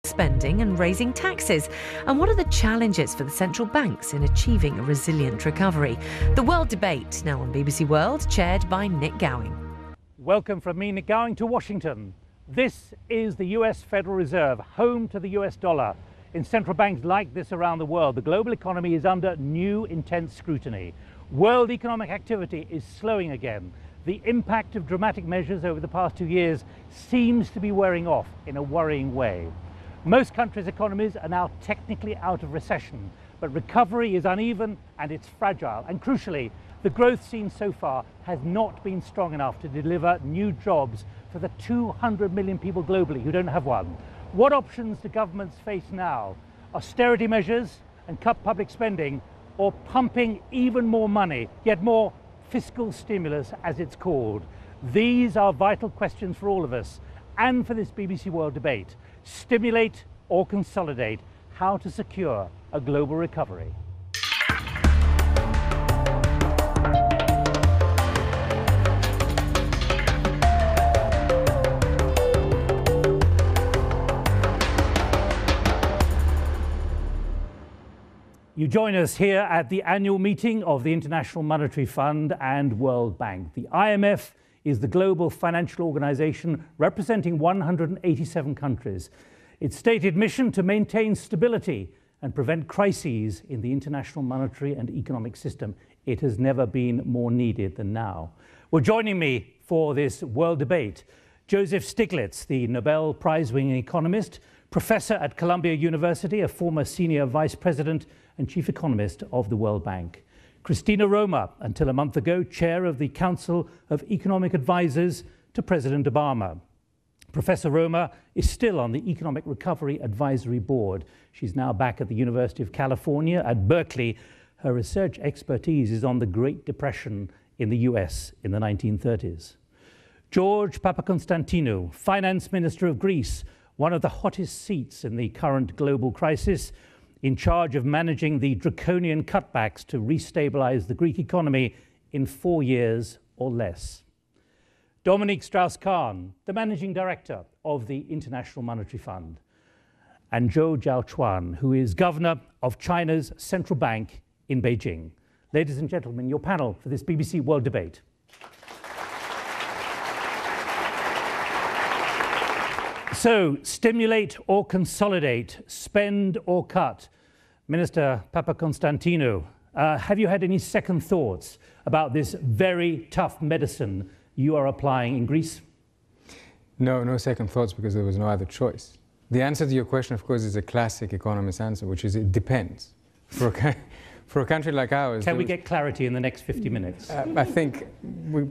spending and raising taxes? And what are the challenges for the central banks in achieving a resilient recovery? The World Debate, now on BBC World, chaired by Nick Gowing. Welcome from me, Nick Gowing, to Washington. This is the US Federal Reserve, home to the US dollar. In central banks like this around the world, the global economy is under new intense scrutiny. World economic activity is slowing again. The impact of dramatic measures over the past 2 years seems to be wearing off in a worrying way. Most countries' economies are now technically out of recession, but recovery is uneven and it's fragile. And crucially, the growth seen so far has not been strong enough to deliver new jobs for the 200 million people globally who don't have one. What options do governments face now? Austerity measures and cut public spending, or pumping even more money, yet more fiscal stimulus as it's called? These are vital questions for all of us and for this BBC World Debate. Stimulate or consolidate? How to secure a global recovery? You join us here at the annual meeting of the International Monetary Fund and World Bank. The IMF is the global financial organization representing 187 countries. Its stated mission to maintain stability and prevent crises in the international monetary and economic system. It has never been more needed than now. Well, joining me for this world debate, Joseph Stiglitz, the Nobel Prize-winning economist, professor at Columbia University, a former senior vice president and chief economist of the World Bank. Christina Roma, until a month ago, chair of the Council of Economic Advisors to President Obama. Professor Roma is still on the Economic Recovery Advisory Board. She's now back at the University of California at Berkeley. Her research expertise is on the Great Depression in the US in the 1930s. George Papakonstantinou, Finance Minister of Greece, one of the hottest seats in the current global crisis, in charge of managing the draconian cutbacks to restabilize the Greek economy in 4 years or less. Dominique Strauss-Kahn, the managing director of the International Monetary Fund. And Zhou Zhaochuan, who is governor of China's central bank in Beijing. Ladies and gentlemen, your panel for this BBC World Debate. So, stimulate or consolidate, spend or cut. Minister Papakonstantinou, have you had any second thoughts about this very tough medicine you are applying in Greece? No second thoughts, because there was no other choice. The answer to your question, of course, is a classic economist answer, which is it depends. For a country like ours... Can we get clarity in the next 50 minutes? I think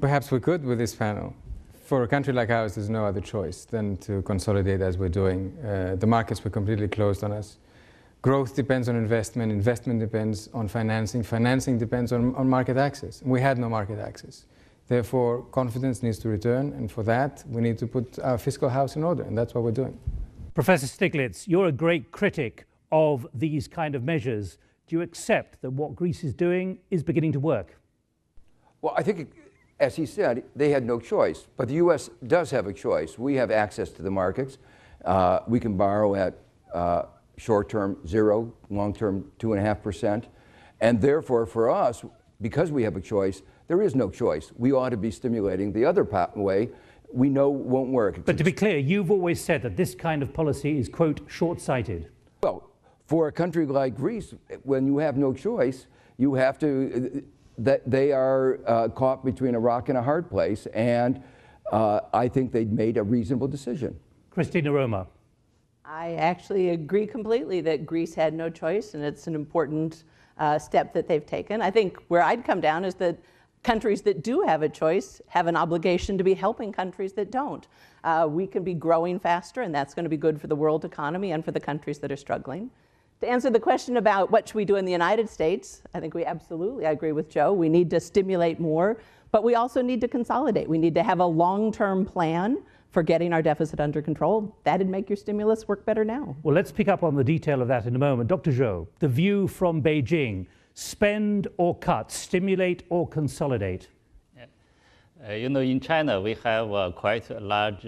perhaps we could with this panel. For a country like ours, there's no other choice than to consolidate as we're doing. The markets were completely closed on us. Growth depends on investment. Investment depends on financing. Financing depends on market access. We had no market access. Therefore, confidence needs to return. And for that, we need to put our fiscal house in order. And that's what we're doing. Professor Stiglitz, you're a great critic of these kind of measures. Do you accept that what Greece is doing is beginning to work? Well, I think, as he said, they had no choice. But the U.S. does have a choice. We have access to the markets. We can borrow at short-term 0, long-term 2.5%. And therefore, for us, because we have a choice, there is no choice. We ought to be stimulating the other way. We know won't work. But to be clear, you've always said that this kind of policy is, quote, short-sighted. Well, for a country like Greece, when you have no choice, you have to... they are caught between a rock and a hard place, and I think they made a reasonable decision. Christina Roma. I actually agree completely that Greece had no choice, and it's an important step that they've taken. I think where I'd come down is that countries that do have a choice have an obligation to be helping countries that don't. We can be growing faster, and that's going to be good for the world economy and for the countries that are struggling. To answer the question about what should we do in the United States, I think I agree with Joe, we need to stimulate more, but we also need to consolidate. We need to have a long-term plan for getting our deficit under control. That'd make your stimulus work better now. Well, let's pick up on the detail of that in a moment. Dr. Zhou, the view from Beijing, spend or cut, stimulate or consolidate? In China, we have quite a large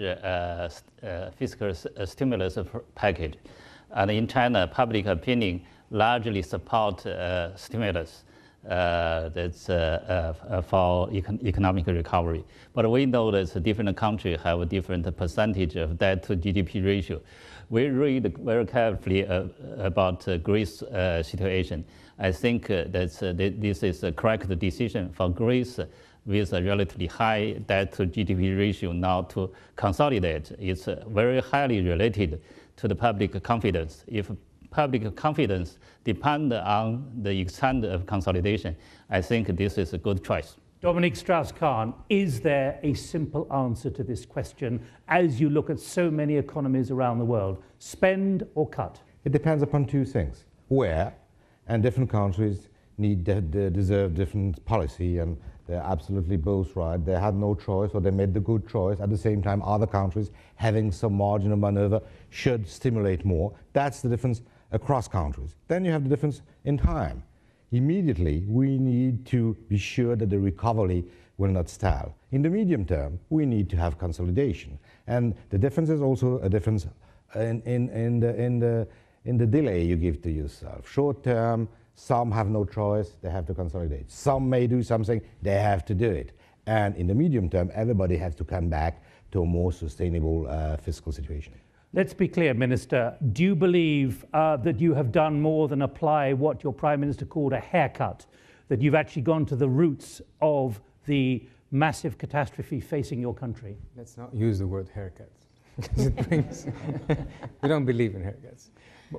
fiscal stimulus package. And in China, public opinion largely support stimulus that's for economic recovery. But we know that different countries have a different percentage of debt to GDP ratio. We read very carefully about Greece situation. I think that this is a correct decision for Greece with a relatively high debt to GDP ratio now to consolidate. It's very highly related to the public confidence. If public confidence depends on the extent of consolidation, I think this is a good choice. Dominique Strauss-Kahn, is there a simple answer to this question as you look at so many economies around the world? Spend or cut? It depends upon two things. Where, and different countries deserve different policy, and they're absolutely both right. They had no choice, or they made the good choice. At the same time, other countries having some margin of maneuver should stimulate more. That's the difference across countries. Then you have the difference in time. Immediately, we need to be sure that the recovery will not stall. In the medium term, we need to have consolidation. And the difference is also a difference in the delay you give to yourself. Short term, some have no choice, they have to consolidate. Some may do something, they have to do it. And in the medium term, everybody has to come back to a more sustainable fiscal situation. Let's be clear, Minister. Do you believe that you have done more than apply what your Prime Minister called a haircut, that you've actually gone to the roots of the massive catastrophe facing your country? Let's not use the word haircut, because it brings... We don't believe in haircuts.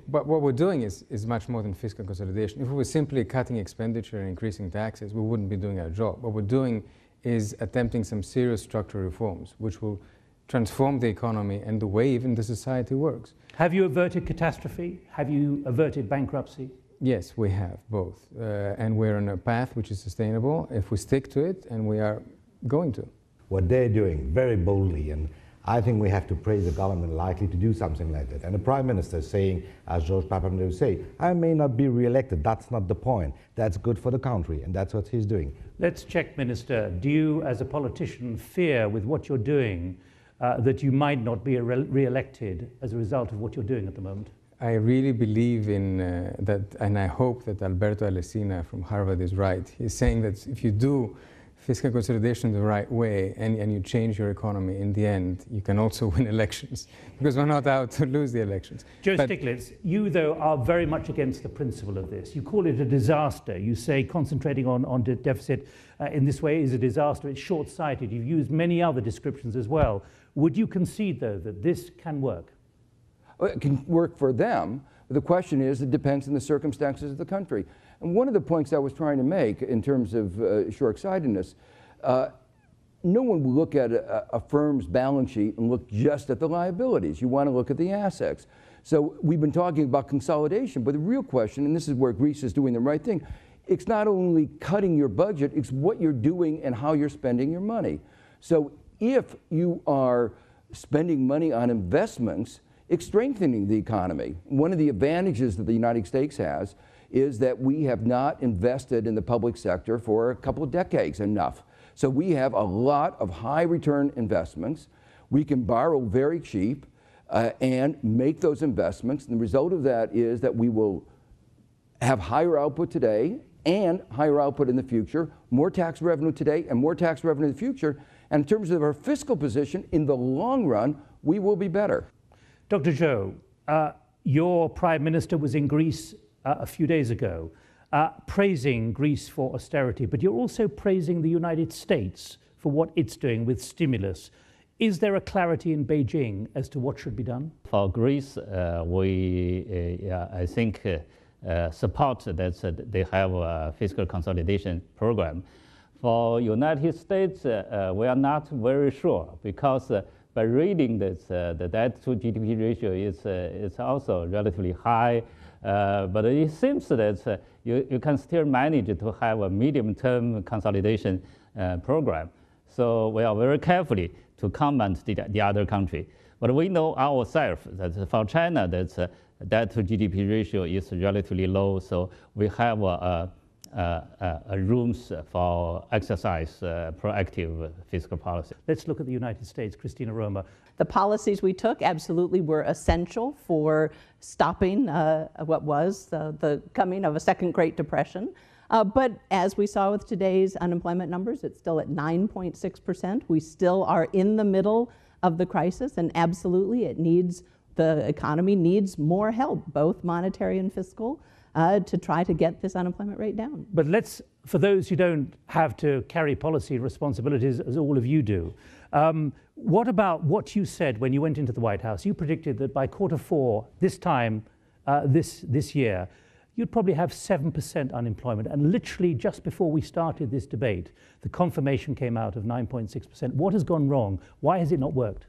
But what we're doing is much more than fiscal consolidation. If we were simply cutting expenditure and increasing taxes, we wouldn't be doing our job. What we're doing is attempting some serious structural reforms, which will transform the economy and the way even the society works. Have you averted catastrophe? Have you averted bankruptcy? Yes, we have both. And we're on a path which is sustainable if we stick to it, and we are going to. What they're doing very boldly, and I think we have to praise the government likely to do something like that. And the Prime Minister saying, as Georges Papandreou say, I may not be re-elected, that's not the point. That's good for the country, and that's what he's doing. Let's check, Minister. Do you, as a politician, fear with what you're doing that you might not be re-elected as a result of what you're doing at the moment? I really believe in that, and I hope that Alberto Alessina from Harvard is right. He's saying that if you do fiscal consolidation the right way and you change your economy, in the end, you can also win elections, because we're not out to lose the elections. Joe Stiglitz, you, though, are very much against the principle of this. You call it a disaster. You say concentrating on the deficit in this way is a disaster. It's short-sighted. You've used many other descriptions as well. Would you concede, though, that this can work? Well, it can work for them. The question is, it depends on the circumstances of the country. And one of the points I was trying to make in terms of short-sightedness, no one will look at a firm's balance sheet and look just at the liabilities. You want to look at the assets. So we've been talking about consolidation, but the real question, and this is where Greece is doing the right thing, it's not only cutting your budget, it's what you're doing and how you're spending your money. So if you are spending money on investments, it's strengthening the economy. One of the advantages that the United States has is that we have not invested in the public sector for a couple of decades enough. So we have a lot of high return investments. We can borrow very cheap and make those investments. And the result of that is that we will have higher output today and higher output in the future, more tax revenue today and more tax revenue in the future. And in terms of our fiscal position, in the long run, we will be better. Dr. Zhou, your Prime Minister was in Greece a few days ago, praising Greece for austerity, but you're also praising the United States for what it's doing with stimulus. Is there a clarity in Beijing as to what should be done? For Greece, I think, support that they have a fiscal consolidation program. For United States, we are not very sure, because by reading this, the debt to GDP ratio is also relatively high, but it seems that you can still manage to have a medium-term consolidation program. So we are very carefully to comment the other country. But we know ourselves that for China, that debt to GDP ratio is relatively low, so we have rooms for exercise proactive fiscal policy. Let's look at the United States. Christina Roma. The policies we took absolutely were essential for stopping what was the coming of a second Great Depression. But as we saw with today's unemployment numbers, it's still at 9.6%. We still are in the middle of the crisis, and absolutely the economy needs more help, both monetary and fiscal, to try to get this unemployment rate down. But for those who don't have to carry policy responsibilities as all of you do, what about what you said when you went into the White House? You predicted that by Q4 this time, this year, you'd probably have 7% unemployment. And literally just before we started this debate, the confirmation came out of 9.6%. What has gone wrong? Why has it not worked?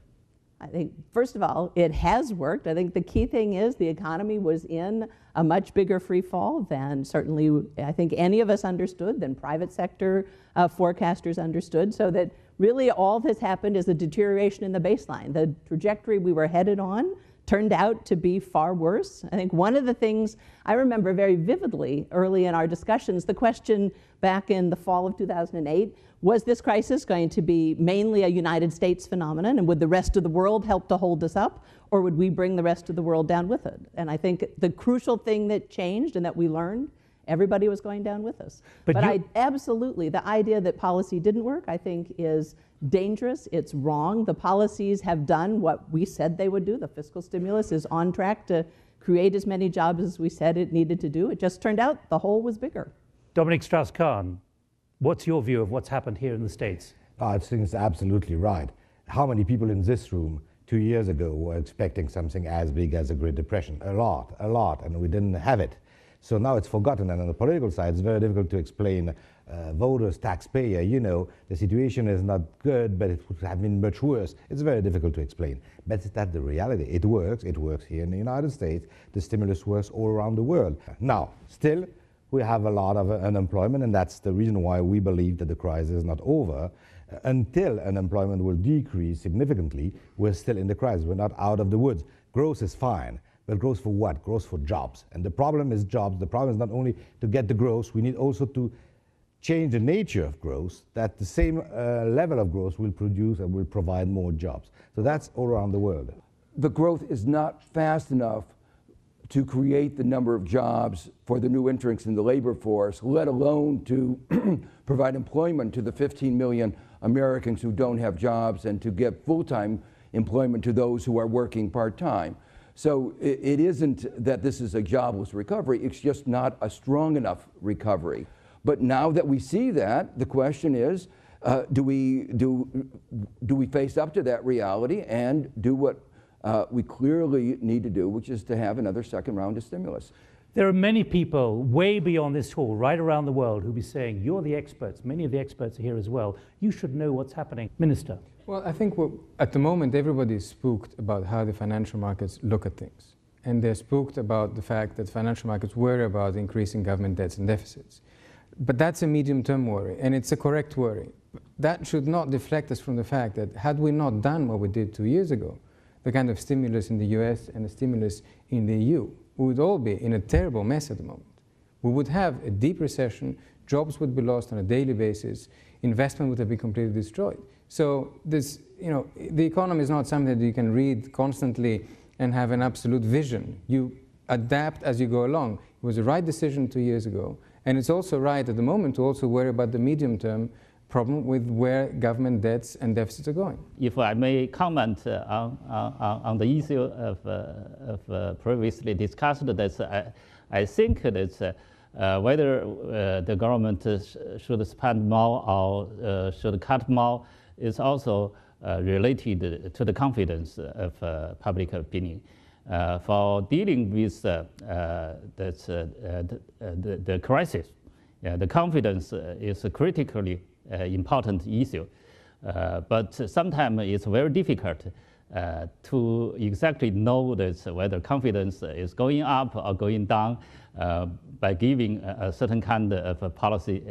I think, first of all, it has worked. I think the key thing is the economy was in a much bigger free fall than certainly I think any of us understood, than private sector forecasters understood. So that really all that's happened is a deterioration in the baseline. The trajectory we were headed on turned out to be far worse. I think one of the things I remember very vividly early in our discussions, the question back in the fall of 2008, was this crisis going to be mainly a United States phenomenon, and would the rest of the world help to hold us up, or would we bring the rest of the world down with it? And I think the crucial thing that changed and that we learned, everybody was going down with us. But absolutely, the idea that policy didn't work, I think, is dangerous. It's wrong. The policies have done what we said they would do. The fiscal stimulus is on track to create as many jobs as we said it needed to do. It just turned out the hole was bigger. Dominic Strauss-Kahn, what's your view of what's happened here in the States? I think it's absolutely right. How many people in this room 2 years ago were expecting something as big as a Great Depression? A lot, and we didn't have it. So now it's forgotten, and on the political side, it's very difficult to explain voters, taxpayer, you know, the situation is not good, but it would have been much worse. It's very difficult to explain. But that's the reality. It works here in the United States. The stimulus works all around the world. Now, still, we have a lot of unemployment, and that's the reason why we believe that the crisis is not over. Until unemployment will decrease significantly, we're still in the crisis. We're not out of the woods. Growth is fine. But growth for what? Growth for jobs. And the problem is jobs. The problem is not only to get the growth, we need also to change the nature of growth, that the same level of growth will produce and will provide more jobs. So that's all around the world. The growth is not fast enough to create the number of jobs for the new entrants in the labor force, let alone to provide employment to the 15 million Americans who don't have jobs, and to give full-time employment to those who are working part-time. So it isn't that this is a jobless recovery, it's just not a strong enough recovery. But now that we see that, the question is, do we face up to that reality and do what we clearly need to do, which is to have another second round of stimulus? There are many people way beyond this hall, right around the world, who'll be saying, you're the experts, many of the experts are here as well, you should know what's happening. Minister. Well, I think at the moment everybody is spooked about how the financial markets look at things. And they're spooked about the fact that financial markets worry about increasing government debts and deficits. But that's a medium-term worry, and it's a correct worry. That should not deflect us from the fact that had we not done what we did 2 years ago, the kind of stimulus in the US and the stimulus in the EU, we would all be in a terrible mess at the moment. We would have a deep recession, jobs would be lost on a daily basis, investment would have been completely destroyed. So this, the economy is not something that you can read constantly and have an absolute vision. You adapt as you go along. It was the right decision 2 years ago, and it's also right at the moment to also worry about the medium-term problem with where government debts and deficits are going. If I may comment on the issue of previously discussed, that I think that whether the government should spend more or should cut more is also related to the confidence of public opinion. For dealing with the crisis, the confidence is a critically important issue, but sometimes it's very difficult to exactly know that whether confidence is going up or going down by giving a certain kind of policy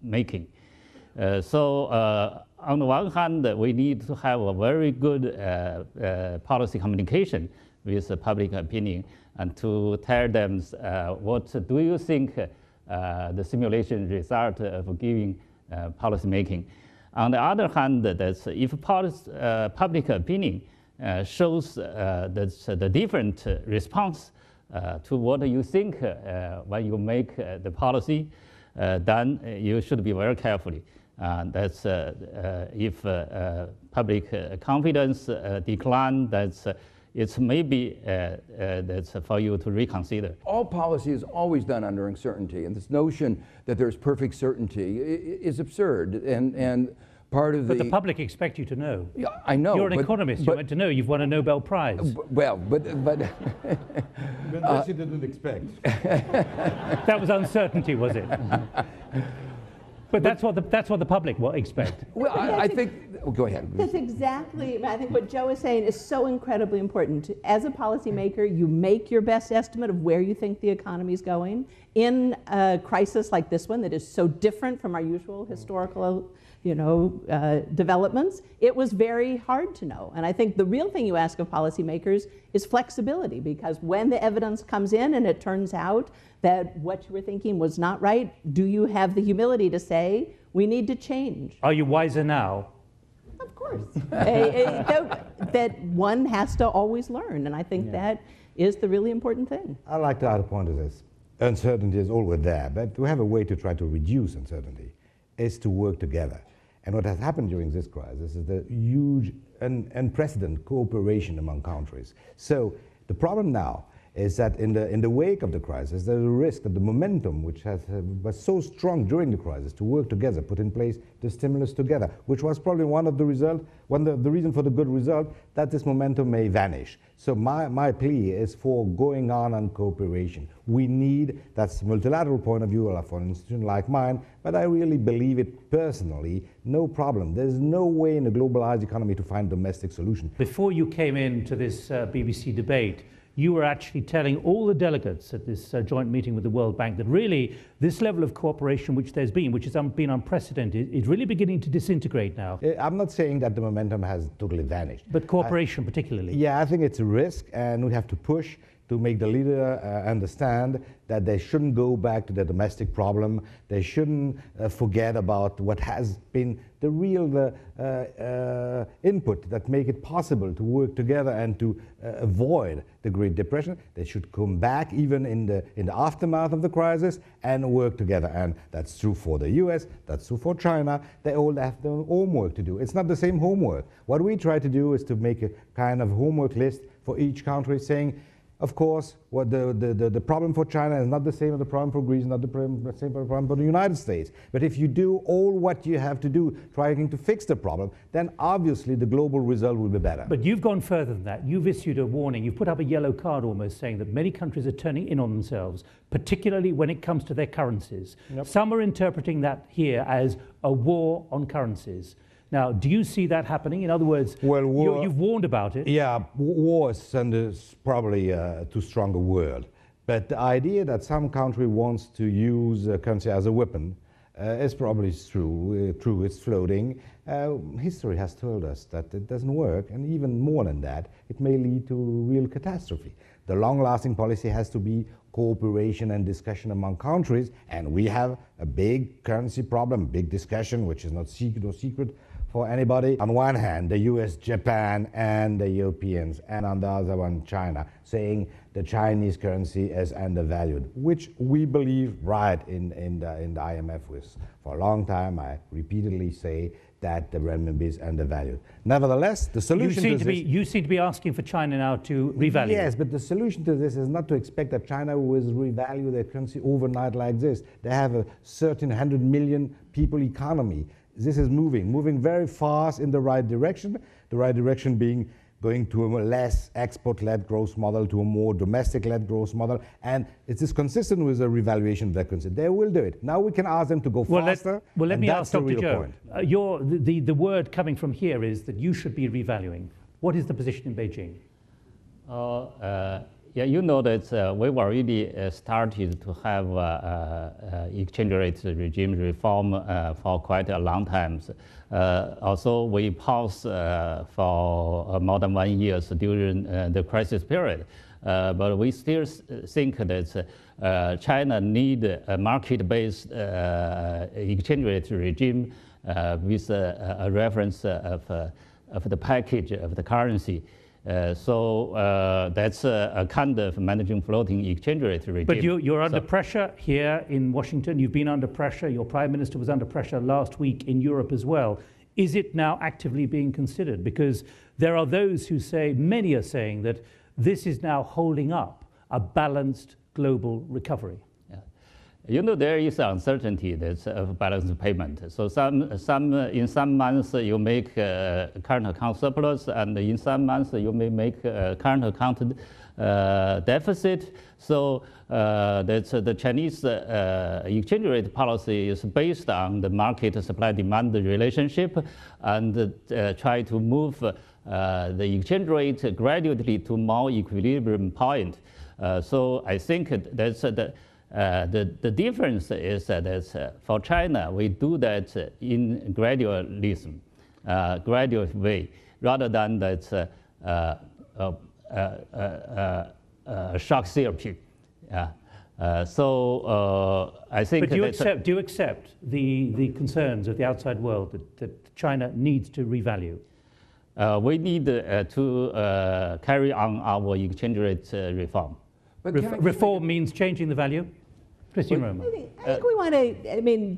making. So on the one hand, we need to have a very good policy communication with the public opinion and to tell them what do you think the simulation result of giving policy making. On the other hand, that's if public opinion shows the different response to what you think when you make the policy, then you should be very carefully. That's if public confidence decline, it's maybe that's for you to reconsider. All policy is always done under uncertainty, and this notion that there's perfect certainty is absurd. And part of But the public expect you to know. Yeah, I know. You're an economist. You're meant to know. You've won a Nobel Prize. Well, but This he didn't expect. That was uncertainty, was it? But that's what the public will expect. Well, I think. Oh, go ahead. That's exactly. I think what Joe is saying is so incredibly important. As a policymaker, you make your best estimate of where you think the economy is going. In a crisis like this one, that is so different from our usual historical, developments, it was very hard to know. And I think the real thing you ask of policymakers is flexibility, because when the evidence comes in and it turns out that what you were thinking was not right, do you have the humility to say, we need to change? Are you wiser now? Of course. That one has to always learn, and I think that is the really important thing. I'd like to add a point to this. Uncertainty is always there, but we have a way to try to reduce uncertainty, is to work together. And what has happened during this crisis is the huge and unprecedented cooperation among countries. So the problem now is that in the wake of the crisis, there's a risk that the momentum, which was so strong during the crisis, to work together, put in place the stimulus together, which was probably one of the reason for the good result, that this momentum may vanish. So my plea is for going on cooperation. We need, that's a multilateral point of view for an institution like mine, but I really believe it personally, no problem. There's no way in a globalized economy to find domestic solution. Before you came into this BBC debate, you were actually telling all the delegates at this joint meeting with the World Bank that really this level of cooperation which has been unprecedented, is really beginning to disintegrate now. I'm not saying that the momentum has totally vanished. But cooperation particularly. Yeah, I think it's a risk, and we have to push to make the leader understand that they shouldn't go back to the domestic problem. They shouldn't forget about what has been the real input that make it possible to work together and to avoid the Great Depression. They should come back even in the aftermath of the crisis and work together. And that's true for the US, that's true for China. They all have their own homework to do. It's not the same homework. What we try to do is to make a kind of homework list for each country, saying, of course, what the problem for China is not the same as the problem for Greece, not the same problem for the United States. But if you do all what you have to do trying to fix the problem, then obviously the global result will be better. But you've gone further than that. You've issued a warning. You've put up a yellow card almost saying that many countries are turning in on themselves, particularly when it comes to their currencies. Yep. Some are interpreting that here as a war on currencies. Now, do you see that happening? In other words, you've warned about it. Yeah, war is probably too strong a word. But the idea that some country wants to use currency as a weapon is probably true. It's floating. History has told us that it doesn't work, and even more than that, it may lead to real catastrophe. The long-lasting policy has to be cooperation and discussion among countries, and we have a big currency problem, big discussion, which is not secret for anybody. On one hand, the US, Japan, and the Europeans, and on the other one, China, saying the Chinese currency is undervalued, which we believe right in the IMF with. For a long time, I repeatedly say that the renminbi is undervalued. Nevertheless, the solution You seem to be asking for China now to revalue. Yes, but the solution to this is not to expect that China will revalue their currency overnight like this. They have a certain 100 million people economy. This is moving very fast in the right direction being going to a less export-led growth model, to a more domestic-led growth model, and it is consistent with the revaluation of their currency. They will do it. Now we can ask them to go faster. Let me ask Dr. Joe. The word coming from here is that you should be revaluing. What is the position in Beijing? Yeah, you know that we've already started to have exchange rate regime reform for quite a long time. Also, we paused for more than 1 year during the crisis period. but we still think that China need a market-based exchange rate regime with a reference of the package of the currency. So that's a kind of managing floating exchange rate regime. But you're under pressure here in Washington. You've been under pressure. Your Prime Minister was under pressure last week in Europe as well. Is it now actively being considered? Because there are those who say, many are saying that this is now holding up a balanced global recovery. You know, there is uncertainty that's of balance payment. So in some months you make current account surplus, and in some months you may make current account deficit. So that's the Chinese exchange rate policy is based on the market supply-demand relationship, and try to move the exchange rate gradually to more equilibrium point. So I think that's the difference is that for China, we do that in gradualism, gradual way, rather than that shock therapy. So I think. But do you accept the concerns of the outside world that China needs to revalue? We need to carry on our exchange rate reform. But reform means changing the value? Christine Roma. I think we want to, I mean,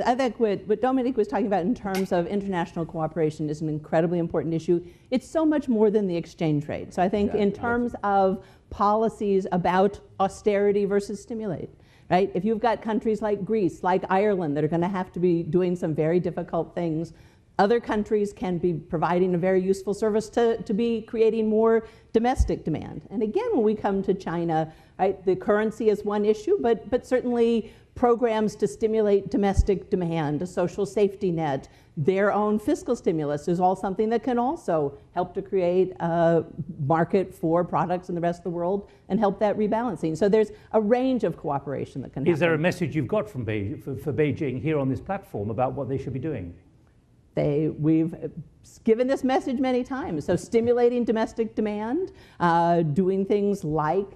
I think what Dominique was talking about in terms of international cooperation is an incredibly important issue. It's so much more than the exchange rate. So I think in terms of policies about austerity versus stimulate, right? If you've got countries like Greece, like Ireland, that are going to have to be doing some very difficult things, other countries can be providing a very useful service to be creating more domestic demand. And again, when we come to China, right, the currency is one issue, but certainly programs to stimulate domestic demand, a social safety net, their own fiscal stimulus is all something that can also help to create a market for products in the rest of the world and help that rebalancing. So there's a range of cooperation that can happen. Is there a message you've got from for Beijing here on this platform about what they should be doing? We've given this message many times. So stimulating domestic demand, doing things like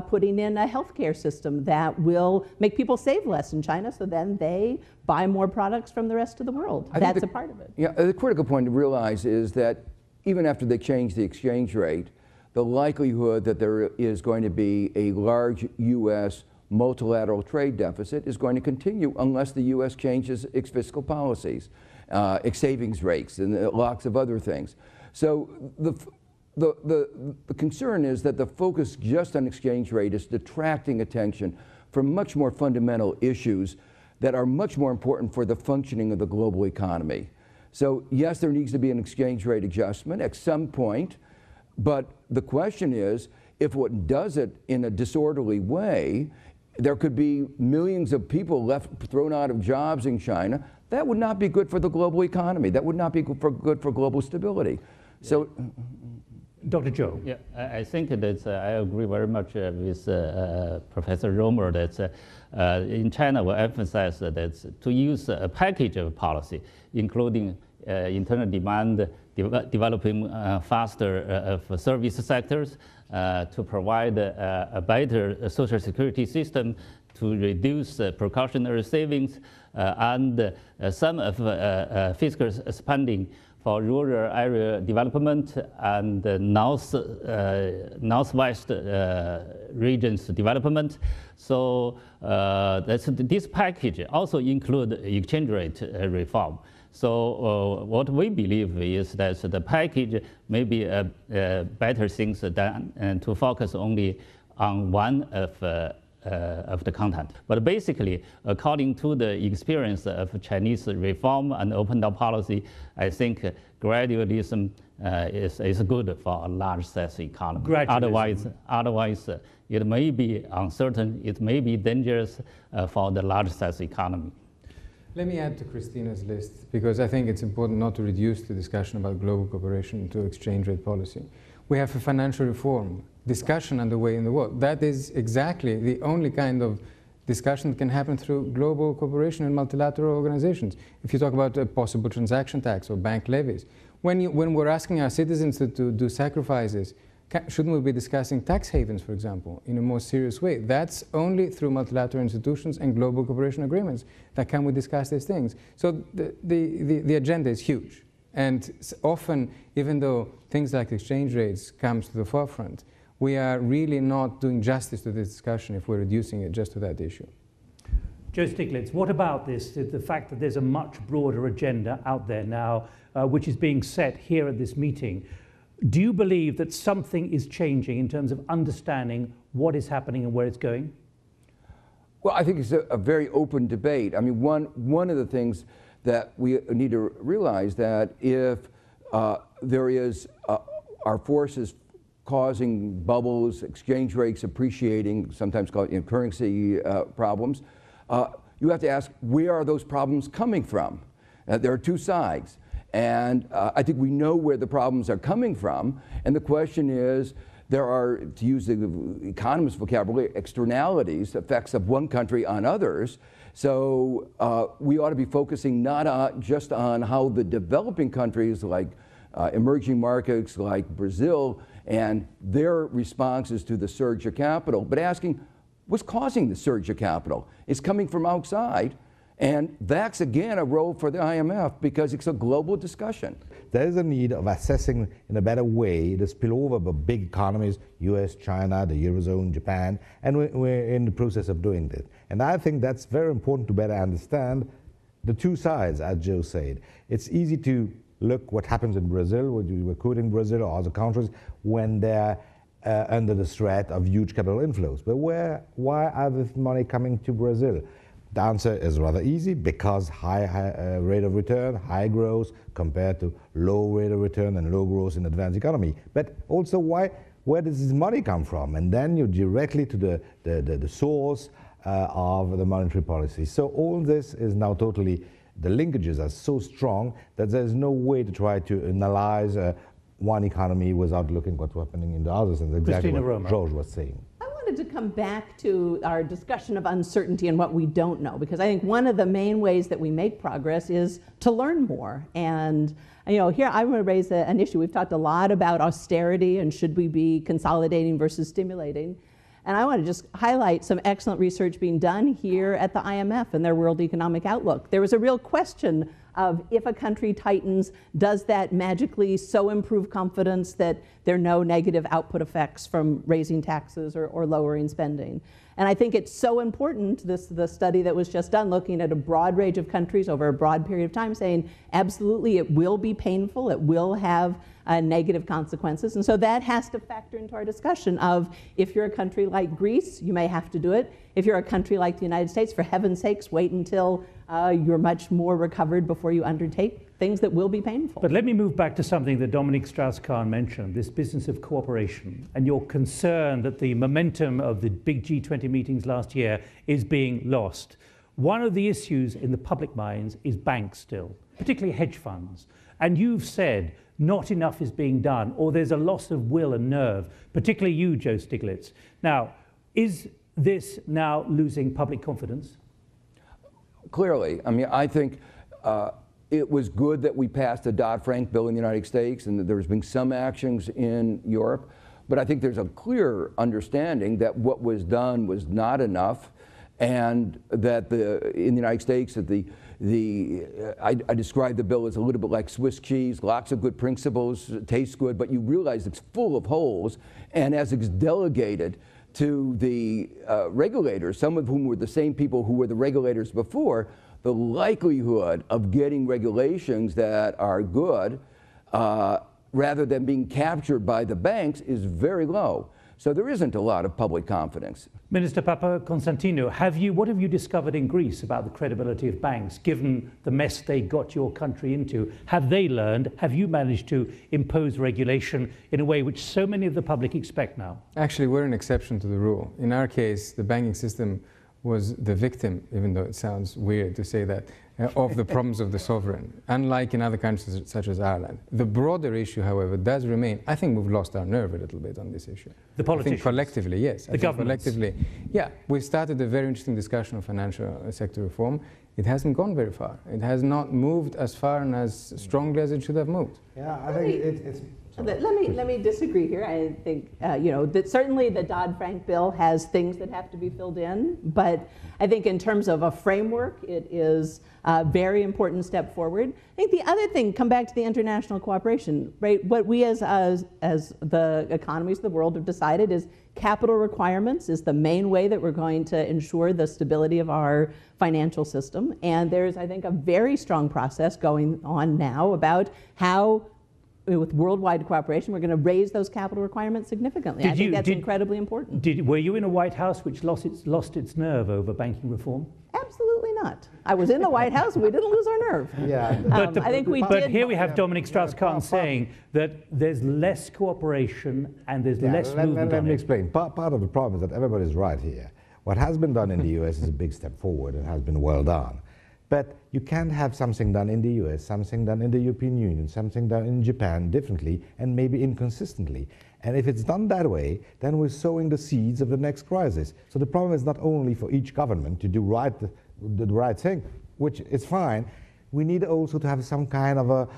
putting in a healthcare system that will make people save less in China, so then they buy more products from the rest of the world. That's a part of it. Yeah, the critical point to realize is that even after they change the exchange rate, the likelihood that there is going to be a large U.S. multilateral trade deficit is going to continue unless the U.S. changes its fiscal policies. Its savings rates and lots of other things. So the concern is that the focus just on exchange rate is detracting attention from much more fundamental issues that are much more important for the functioning of the global economy. So yes, there needs to be an exchange rate adjustment at some point, but the question is, if one does it in a disorderly way, there could be millions of people thrown out of jobs in China. That would not be good for the global economy. That would not be good for global stability. So, Dr. Zhou. Yeah, I think that I agree very much with Professor Romer that in China we emphasize that to use a package of policy, including internal demand, developing faster service sectors, to provide a better social security system, to reduce precautionary savings, and some of fiscal spending for rural area development and northwest regions development. So this package also includes exchange rate reform. So what we believe is that the package may be better things than to focus only on one of the content. But basically, according to the experience of Chinese reform and open door policy, I think gradualism is good for a large size economy. Otherwise, it may be uncertain, it may be dangerous for the large size economy. Let me add to Christina's list, because I think it's important not to reduce the discussion about global cooperation to exchange rate policy. We have a financial reform discussion underway in the world. That is exactly the only kind of discussion that can happen through global cooperation and multilateral organizations. If you talk about a possible transaction tax or bank levies, when we're asking our citizens to do sacrifices, Shouldn't we be discussing tax havens, for example, in a more serious way? That's only through multilateral institutions and global cooperation agreements that can we discuss these things. So the agenda is huge. And often, even though things like exchange rates comes to the forefront, we are really not doing justice to this discussion if we're reducing it just to that issue. Joe Stiglitz, what about this, the fact that there's a much broader agenda out there now, which is being set here at this meeting? Do you believe that something is changing in terms of understanding what is happening and where it's going? Well, I think it's a very open debate. I mean, one of the things that we need to realize that if there is our forces causing bubbles, exchange rates appreciating, sometimes called currency problems, you have to ask, where are those problems coming from? There are two sides. And I think we know where the problems are coming from. And the question is, there are, to use the economist vocabulary, externalities, effects of one country on others. So we ought to be focusing not just on how the developing countries like emerging markets like Brazil and their responses to the surge of capital, but asking what's causing the surge of capital? It's coming from outside. And that's, again, a role for the IMF because it's a global discussion. There is a need of assessing in a better way the spillover of big economies, US, China, the Eurozone, Japan, and we're in the process of doing this. And I think that's very important to better understand the two sides, as Joe said. It's easy to look what happens in Brazil, we're quoting Brazil or other countries, when they're under the threat of huge capital inflows. But why are this money coming to Brazil? The answer is rather easy, because high rate of return, high growth, compared to low rate of return and low growth in advanced economy. But also where does this money come from? And then you're directly to the source of the monetary policy. So all this is now totally, the linkages are so strong that there's no way to try to analyze one economy without looking what's happening in the others. And exactly what George was saying. To come back to our discussion of uncertainty and what we don't know, because I think one of the main ways that we make progress is to learn more. And here I want to raise an issue. We've talked a lot about austerity and should we be consolidating versus stimulating. And I want to just highlight some excellent research being done here at the IMF and their World Economic Outlook. There was a real question of if a country tightens, does that magically so improve confidence that there are no negative output effects from raising taxes or lowering spending? And I think it's so important, the study that was just done, looking at a broad range of countries over a broad period of time, saying absolutely it will be painful, it will have negative consequences. And so that has to factor into our discussion of, if you're a country like Greece, you may have to do it. If you're a country like the United States, for heaven's sakes, wait until you're much more recovered before you undertake things that will be painful. But let me move back to something that Dominique Strauss-Kahn mentioned, this business of cooperation, and your concern that the momentum of the big G20 meetings last year is being lost. One of the issues in the public minds is banks still, particularly hedge funds. And you've said not enough is being done, or there's a loss of will and nerve, particularly you, Joe Stiglitz. Now, is this now losing public confidence? Clearly. I mean, I think it was good that we passed the Dodd-Frank bill in the United States and that there's been some actions in Europe. But I think there's a clear understanding that what was done was not enough, and that in the United States, that I described the bill as a little bit like Swiss cheese, lots of good principles, tastes good, but you realize it's full of holes. And as it's delegated to the regulators, some of whom were the same people who were the regulators before, the likelihood of getting regulations that are good rather than being captured by the banks is very low. So there isn't a lot of public confidence. Minister Papa-Konstantinou, what have you discovered in Greece about the credibility of banks, given the mess they got your country into? Have they learned? Have you managed to impose regulation in a way which so many of the public expect now? Actually, we're an exception to the rule. In our case, the banking system was the victim, even though it sounds weird to say that, of the problems of the sovereign, unlike in other countries such as Ireland. The broader issue, however, does remain. I think we've lost our nerve a little bit on this issue. The politicians? I think collectively, yes. The governments? Collectively, yeah. We've started a very interesting discussion on financial sector reform. It hasn't gone very far. It has not moved as far and as strongly as it should have moved. Yeah, I think it's Let me disagree here. I think that certainly the Dodd-Frank bill has things that have to be filled in, but I think in terms of a framework, it is a very important step forward. I think the other thing, come back to the international cooperation, right? What we as the economies of the world have decided is capital requirements is the main way that we're going to ensure the stability of our financial system. And there's, I think, a very strong process going on now about how, with worldwide cooperation, we're going to raise those capital requirements significantly. I think that's incredibly important. Were you in a White House which lost its nerve over banking reform? Absolutely not. I was in the White House and we didn't lose our nerve. Yeah, I think we did. But here we have Dominic Strauss-Kahn saying that there's less cooperation and there's less movement. Let me explain. Part of the problem is that everybody's right here. What has been done in the US is a big step forward and has been well done. But you can't have something done in the US, something done in the European Union, something done in Japan differently and maybe inconsistently. And if it's done that way, then we're sowing the seeds of the next crisis. So the problem is not only for each government to do the right thing, which is fine. We need also to have some kind of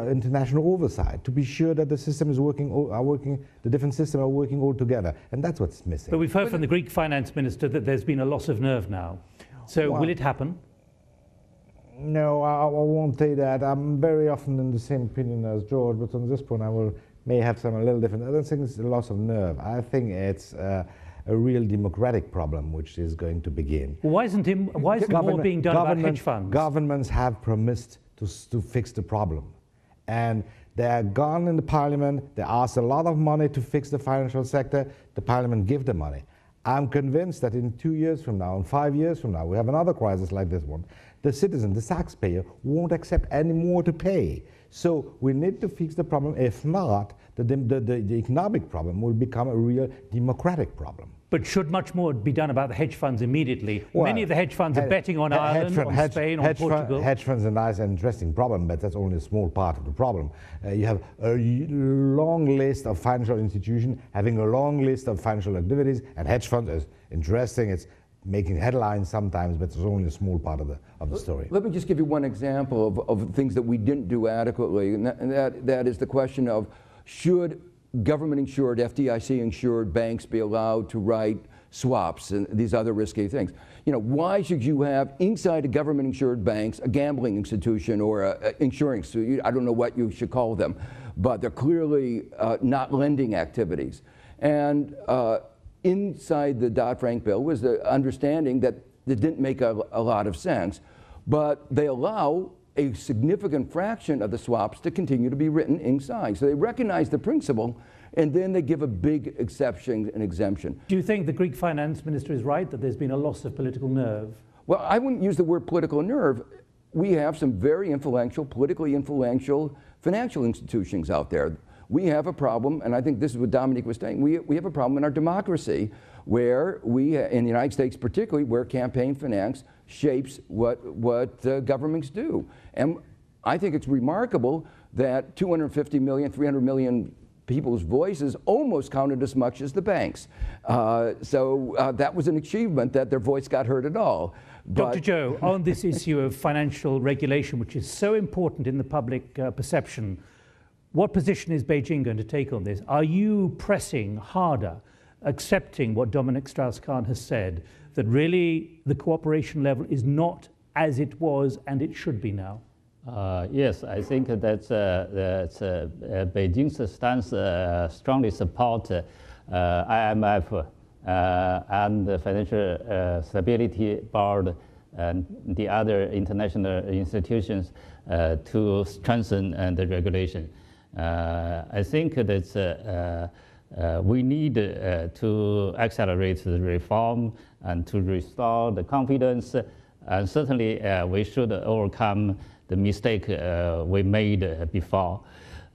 international oversight to be sure that the system is the different systems are working all together. And that's what's missing. But we've heard from the Greek finance minister that there's been a loss of nerve now. So will it happen? No, I won't say that. I'm very often in the same opinion as George, but on this point may have a little different. I don't think it's a loss of nerve. I think it's a real democratic problem which is going to begin. Why isn't more being done about hedge funds? Governments have promised to fix the problem. And they're gone in the parliament, they asked a lot of money to fix the financial sector, the parliament give the money. I'm convinced that in 2 years from now, and 5 years from now, we have another crisis like this one. The citizen, the taxpayer, won't accept any more to pay. So we need to fix the problem. If not, the economic problem will become a real democratic problem. But should much more be done about the hedge funds immedially? Well, many of the hedge funds are betting on Ireland, on Spain, on Portugal. Hedge funds are a nice and interesting problem, but that's only a small part of the problem. You have a long list of financial institutions having a long list of financial activities, and hedge funds is interesting. It's making headlines sometimes, but it's only a small part of the story. Let me just give you one example of things that we didn't do adequately, and that is the question of should government-insured, FDIC-insured banks be allowed to write swaps and these other risky things? Why should you have inside a government-insured banks a gambling institution or a insurance? I don't know what you should call them, but they're clearly not lending activities. And inside the Dodd-Frank bill was the understanding that it didn't make a lot of sense, but they allow a significant fraction of the swaps to continue to be written inside. So they recognize the principle, and then they give a big exception and exemption. Do you think the Greek finance minister is right that there's been a loss of political nerve? Well, I wouldn't use the word political nerve. We have some very influential, politically influential financial institutions out there. We have a problem, and I think this is what Dominic was saying, we have a problem in our democracy where in the United States particularly, where campaign finance shapes what governments do. And I think it's remarkable that 250 million, 300 million people's voices almost counted as much as the banks. So that was an achievement that their voice got heard at all. Dr. Zhou, on this issue of financial regulation, which is so important in the public perception, what position is Beijing going to take on this? Are you pressing harder, accepting what Dominic Strauss-Kahn has said, that really the cooperation level is not as it was and it should be now? Yes, I think that's Beijing's stance strongly support IMF and the Financial Stability Board and the other international institutions to strengthen the regulation. I think that we need to accelerate the reform and to restore the confidence, and certainly we should overcome the mistake we made before.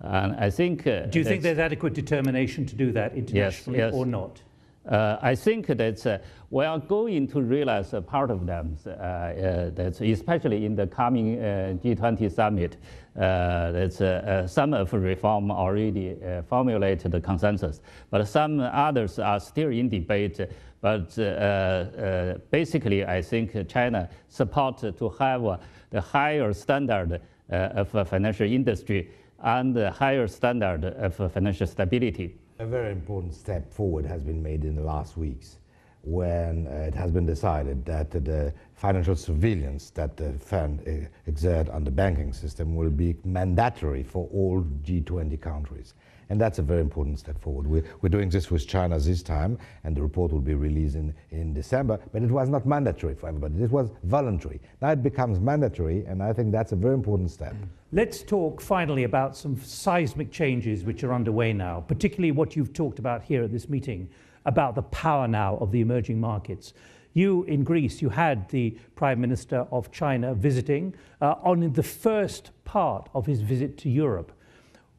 And I think. Do you think there's adequate determination to do that internationally, or not? I think that we are going to realize a part of them, that especially in the coming G20 summit, that some of reform already formulated the consensus, but some others are still in debate. But basically, I think China supports to have the higher standard of financial industry and a higher standard of financial stability. A very important step forward has been made in the last weeks when it has been decided that the financial surveillance that the fund exert on the banking system will be mandatory for all G20 countries. And that's a very important step forward. We're doing this with China this time, and the report will be released in December, but it was not mandatory for everybody. It was voluntary. Now it becomes mandatory, and I think that's a very important step. Let's talk finally about some seismic changes which are underway now, particularly what you've talked about here at this meeting, about the power now of the emerging markets. You, in Greece, you had the Prime Minister of China visiting on the first part of his visit to Europe.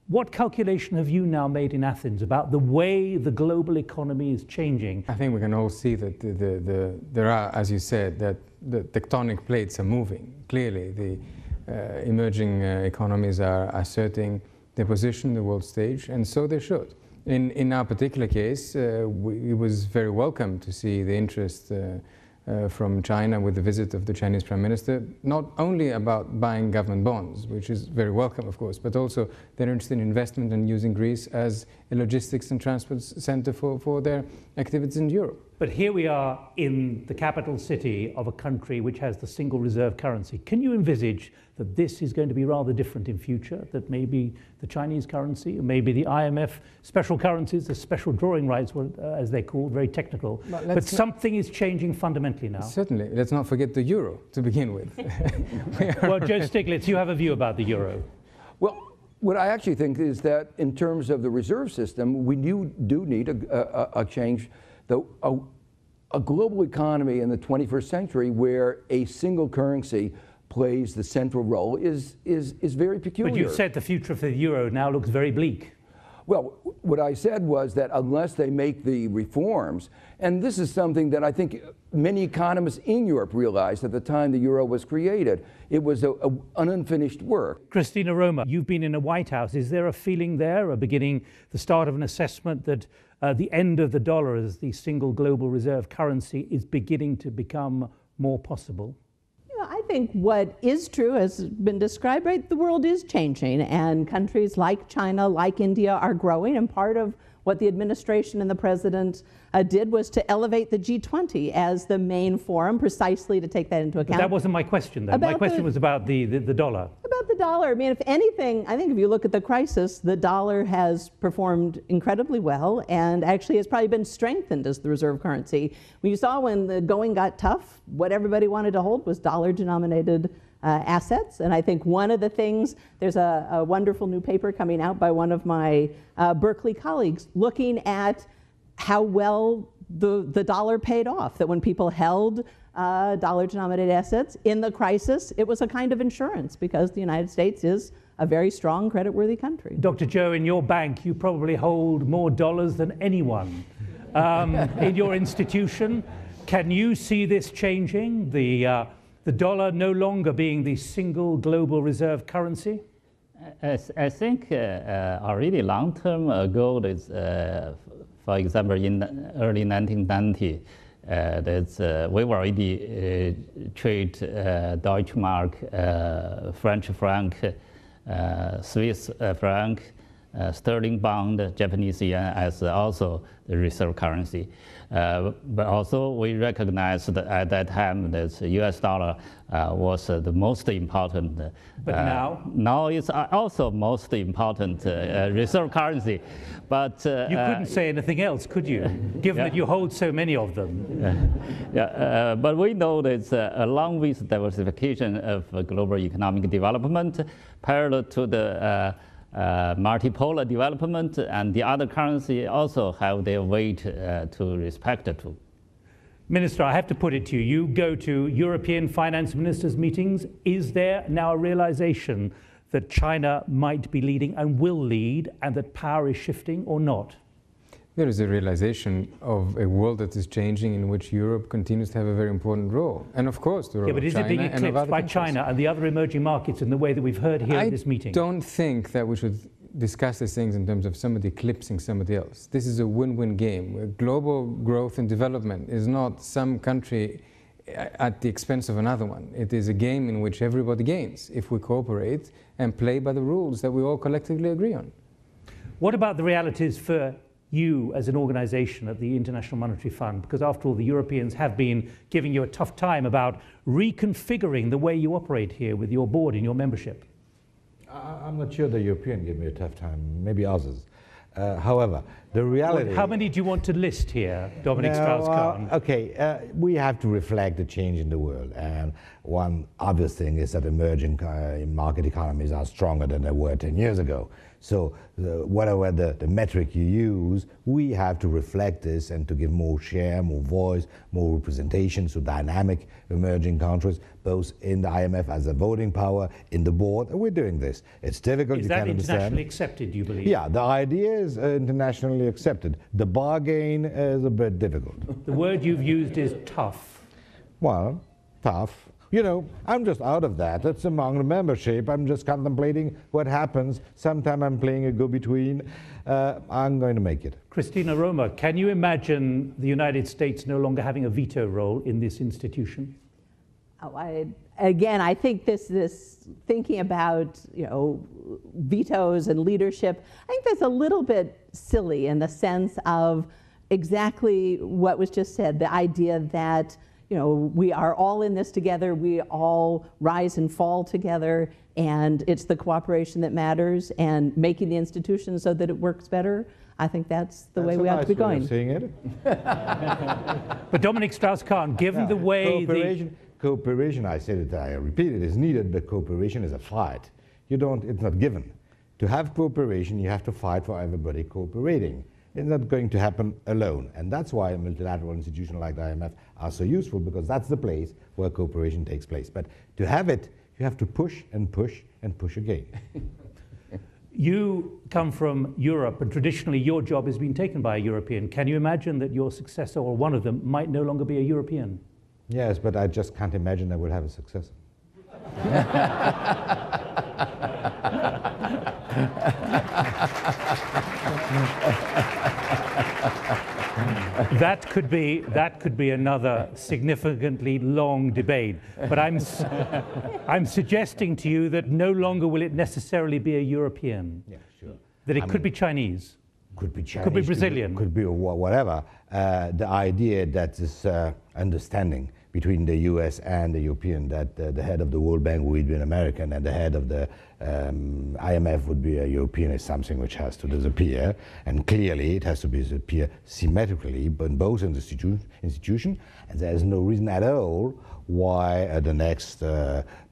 What calculation have you now made in Athens about the way the global economy is changing? I think we can all see that there are, as you said, that the tectonic plates are moving. Clearly, the emerging economies are asserting their position on the world stage, and so they should. In our particular case, it was very welcome to see the interest from China with the visit of the Chinese Prime Minister, not only about buying government bonds, which is very welcome, of course, but also they're interested in investment and using Greece as a logistics and transport center for their activities in Europe. But here we are in the capital city of a country which has the single reserve currency. Can you envisage that this is going to be rather different in future, that maybe the Chinese currency, or maybe the IMF special currencies, the special drawing rights, as they're called, very technical, but something is changing fundamentally now? Certainly. Let's not forget the euro to begin with. Well, Joe Stiglitz, you have a view about the euro. Well, what I actually think is that in terms of the reserve system, we do need a change. A global economy in the 21st century where a single currency plays the central role is very peculiar. But you said the future for the euro now looks very bleak. Well, what I said was that unless they make the reforms, and this is something that I think many economists in Europe realized at the time the euro was created, it was an unfinished work. Christina Roma, you've been in the White House. Is there a feeling there, the start of an assessment that the end of the dollar as the single global reserve currency is beginning to become more possible? I think what is true has been described, right? The world is changing, and countries like China, like India are growing, and part of what the administration and the president did was to elevate the G20 as the main forum, precisely to take that into account. But that wasn't my question, though. My question was about the dollar. About the dollar. I mean, if anything, I think if you look at the crisis, the dollar has performed incredibly well and actually has probably been strengthened as the reserve currency. When you saw when the going got tough, what everybody wanted to hold was dollar-denominated assets. And I think one of the things, there's a wonderful new paper coming out by one of my Berkeley colleagues looking at how well the dollar paid off, that when people held dollar-denominated assets in the crisis, it was a kind of insurance because the United States is a very strong, credit-worthy country. Dr. Joe, in your bank, you probably hold more dollars than anyone in your institution. Can you see this changing, the dollar no longer being the single global reserve currency? I think already long-term goal is, for example, in early 1990, we already trade Deutsche Mark, French franc, Swiss franc, sterling bond, Japanese yen as also the reserve currency. But also we recognized that at that time that the US dollar was the most important. But now? Now it's also most important reserve currency. But you couldn't say anything else, could you? Given that you hold so many of them. But we know that along with diversification of global economic development, parallel to the multipolar development, and the other currency also have their weight to respect to. Minister, I have to put it to you. You go to European finance ministers' meetings. Is there now a realization that China might be leading and will lead, and that power is shifting or not? There is a realization of a world that is changing in which Europe continues to have a very important role. And of course, the role of China. But is it being eclipsed by China and the other emerging markets in the way that we've heard here at this meeting? I don't think that we should discuss these things in terms of somebody eclipsing somebody else. This is a win-win game. Where global growth and development is not some country at the expense of another one. It is a game in which everybody gains if we cooperate and play by the rules that we all collectively agree on. What about the realities for you as an organization at the International Monetary Fund? Because after all, the Europeans have been giving you a tough time about reconfiguring the way you operate here with your board and your membership. I'm not sure the Europeans give me a tough time, maybe others. However, the reality... How many do you want to list here, Dominic Strauss-Kahn? Okay, we have to reflect the change in the world. And one obvious thing is that emerging market economies are stronger than they were 10 years ago. So whatever the metric you use, we have to reflect this and to give more share, more voice, more representation to dynamic emerging countries, both in the IMF as a voting power, in the board. And we're doing this. It's difficult, you can understand. Is that internationally accepted, do you believe? Yeah, the idea is internationally accepted. The bargain is a bit difficult. The word you've used is tough. Well, tough. You know, I'm just out of that. It's among the membership. I'm just contemplating what happens. Sometime I'm playing a go-between. I'm going to make it. Christina Roma, can you imagine the United States no longer having a veto role in this institution? Oh, I think this thinking about, you know, vetoes and leadership, I think that's a little bit silly in the sense of exactly what was just said, the idea that, you know, we are all in this together, we all rise and fall together, and it's the cooperation that matters and making the institution so that it works better. I think that's the way we ought to be going. Seeing it. But Dominic Strauss-Kahn, given the way cooperation, I said it, I repeat it, is needed, but cooperation is a fight. It's not given. To have cooperation, you have to fight for everybody cooperating. It's not going to happen alone. And that's why a multilateral institution like the IMF are so useful, because that's the place where cooperation takes place. But to have it, you have to push and push and push again. You come from Europe, and traditionally your job has been taken by a European. Can you imagine that your successor, or one of them, might no longer be a European? Yes, but I just can't imagine I will have a successor. That could be another significantly long debate. But I'm suggesting to you that no longer will it necessarily be a European. Yeah, sure. That it could be Chinese. Could be Chinese. Could be Brazilian. Could be whatever. The idea that this understanding between the US and the European, that the head of the World Bank would be an American and the head of the IMF would be a European, is something which has to disappear. And clearly it has to disappear symmetrically in both institutions. And there is no reason at all why the next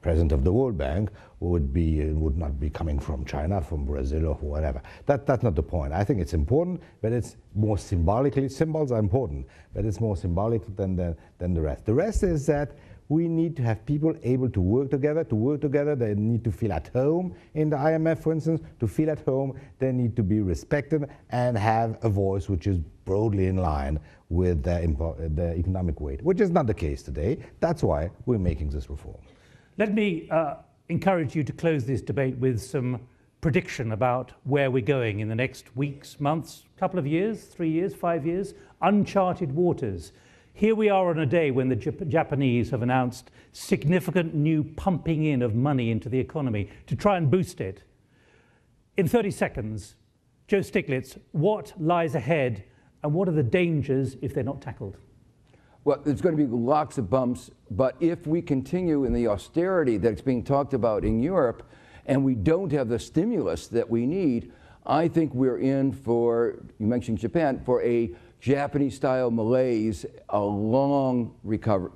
president of the World Bank would not be coming from China, from Brazil, or whatever. That's not the point. I think it's important, but it's more symbolically. Symbols are important, but it's more symbolic than the rest. The rest is that we need to have people able to work together. To work together, they need to feel at home in the IMF, for instance. To feel at home, they need to be respected and have a voice which is broadly in line with the economic weight, which is not the case today. That's why we're making this reform. Let me encourage you to close this debate with some prediction about where we're going in the next weeks, months, couple of years, 3 years, 5 years, uncharted waters. Here we are on a day when the Japanese have announced significant new pumping in of money into the economy to try and boost it. In 30 seconds, Joe Stiglitz, what lies ahead and what are the dangers if they're not tackled? Well, there's going to be lots of bumps, but if we continue in the austerity that's being talked about in Europe and we don't have the stimulus that we need, I think we're in for, you mentioned Japan, for a Japanese-style malaise, a long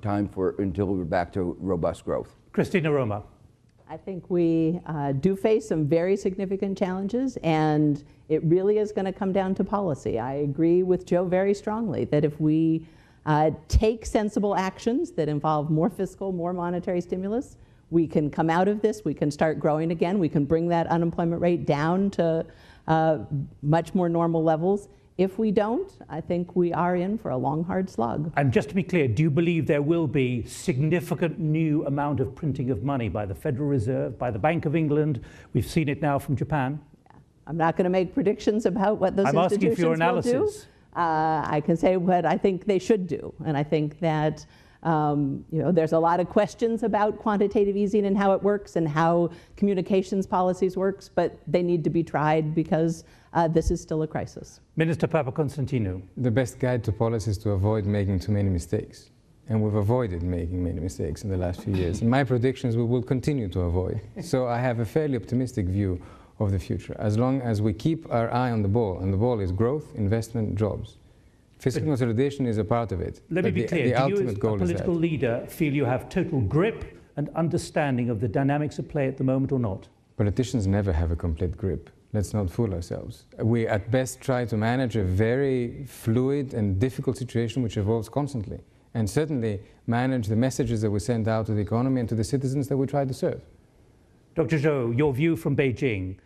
time until we're back to robust growth. Christina Roma. I think we do face some very significant challenges, and it really is going to come down to policy. I agree with Joe very strongly that if we take sensible actions that involve more fiscal, more monetary stimulus, we can come out of this, we can start growing again, we can bring that unemployment rate down to much more normal levels. If we don't, I think we are in for a long, hard slug. And just to be clear, do you believe there will be significant new amount of printing of money by the Federal Reserve, by the Bank of England? We've seen it now from Japan. Yeah. I'm not going to make predictions about what those institutions asking for your analysis. will do. I can say what I think they should do. And I think that There's a lot of questions about quantitative easing and how it works and how communications policies works, but they need to be tried because this is still a crisis. Minister Papa-Konstantinu. The best guide to policy is to avoid making too many mistakes. And we've avoided making many mistakes in the last few years. And my prediction is we will continue to avoid. So I have a fairly optimistic view of the future, as long as we keep our eye on the ball, and the ball is growth, investment, jobs. Fiscal consolidation is a part of it. Let me be clear, do you as a political leader feel you have total grip and understanding of the dynamics at play at the moment or not? Politicians never have a complete grip. Let's not fool ourselves. We at best try to manage a very fluid and difficult situation which evolves constantly, and certainly manage the messages that we send out to the economy and to the citizens that we try to serve. Dr. Zhou, your view from Beijing.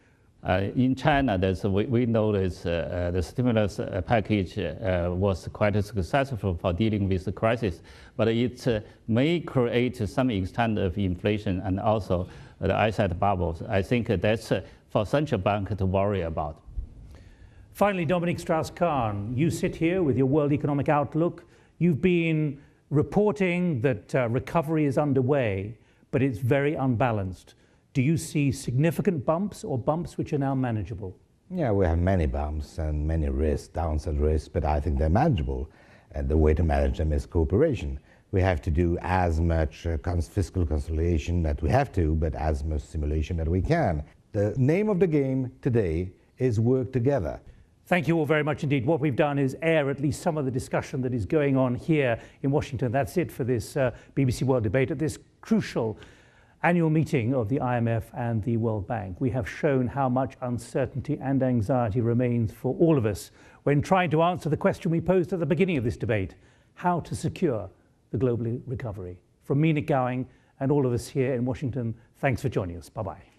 In China, we noticed the stimulus package was quite successful for dealing with the crisis, but it may create some extent of inflation and also the asset bubbles. I think that's for central bank to worry about. Finally, Dominique Strauss-Kahn, you sit here with your World Economic Outlook. You've been reporting that recovery is underway, but it's very unbalanced. Do you see significant bumps or bumps which are now manageable? Yeah, we have many bumps and many risks, downside risks, but I think they're manageable. And the way to manage them is cooperation. We have to do as much fiscal consolidation that we have to, but as much simulation that we can. The name of the game today is work together. Thank you all very much indeed. What we've done is air at least some of the discussion that is going on here in Washington. That's it for this BBC World Debate at this crucial annual meeting of the IMF and the World Bank. We have shown how much uncertainty and anxiety remains for all of us when trying to answer the question we posed at the beginning of this debate: how to secure the global recovery. From me, Nick Gowing, and all of us here in Washington, thanks for joining us. Bye-bye.